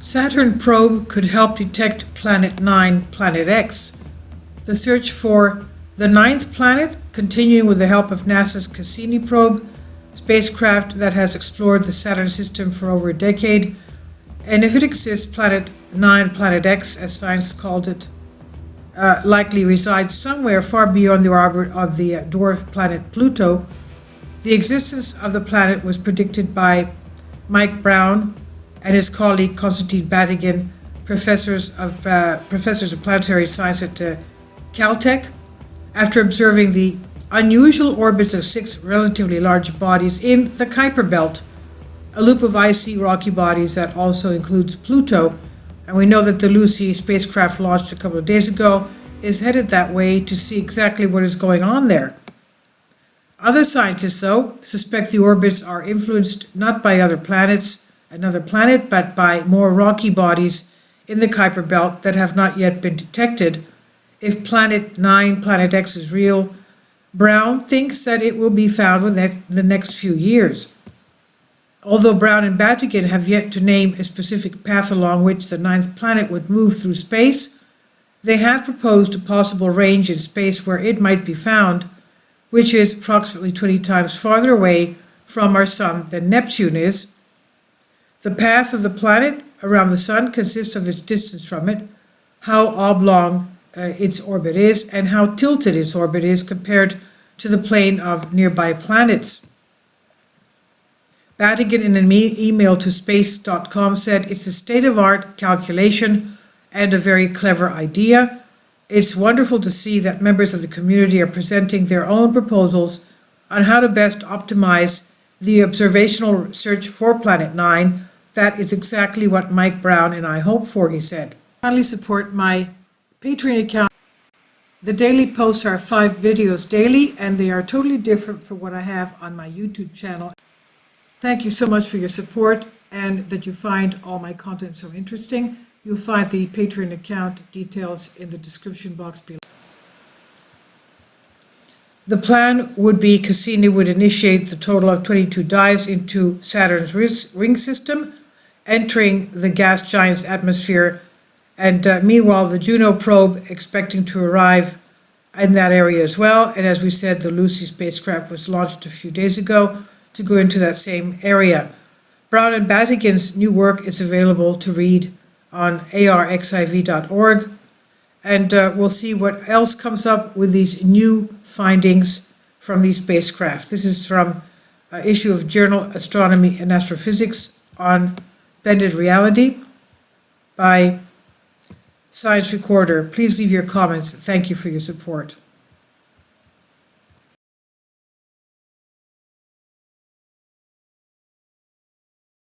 Saturn probe could help detect Planet 9, Planet X. The search for the ninth planet, continuing with the help of NASA's Cassini probe, spacecraft that has explored the Saturn system for over a decade. And if it exists, Planet 9, Planet X, as science called it, likely resides somewhere far beyond the orbit of the dwarf planet Pluto. The existence of the planet was predicted by Mike Brown and his colleague Konstantin Batygin, professors of planetary science at Caltech, after observing the unusual orbits of 6 relatively large bodies in the Kuiper belt, a loop of icy rocky bodies that also includes Pluto. And we know that the Lucy spacecraft launched a couple of days ago is headed that way to see exactly what is going on there. Other scientists, though, suspect the orbits are influenced not by another planet, but by more rocky bodies in the Kuiper belt that have not yet been detected. If Planet 9, Planet X is real, Brown thinks that it will be found within the next few years. Although Brown and Batygin have yet to name a specific path along which the ninth planet would move through space, they have proposed a possible range in space where it might be found, which is approximately 20 times farther away from our Sun than Neptune is. The path of the planet around the Sun consists of its distance from it, how oblong its orbit is, and how tilted its orbit is compared to the plane of nearby planets. Batygin, in an email to space.com, said it's a state-of-art calculation and a very clever idea. It's wonderful to see that members of the community are presenting their own proposals on how to best optimize the observational search for Planet 9. That is exactly what Mike Brown and I hope for, he said. Kindly support my Patreon account. The daily posts are 5 videos daily, and they are totally different from what I have on my YouTube channel. Thank you so much for your support and that you find all my content so interesting. You'll find the Patreon account details in the description box below. The plan would be Cassini would initiate the total of 22 dives into Saturn's ring system, entering the gas giant's atmosphere, and meanwhile the Juno probe expecting to arrive in that area as well. And as we said, the Lucy spacecraft was launched a few days ago to go into that same area. Brown and Batygin's new work is available to read on arxiv.org, and we'll see what else comes up with these new findings from these spacecraft. This is from an issue of Journal Astronomy and Astrophysics on Bended Reality by Science Recorder. Please leave your comments. Thank you for your support.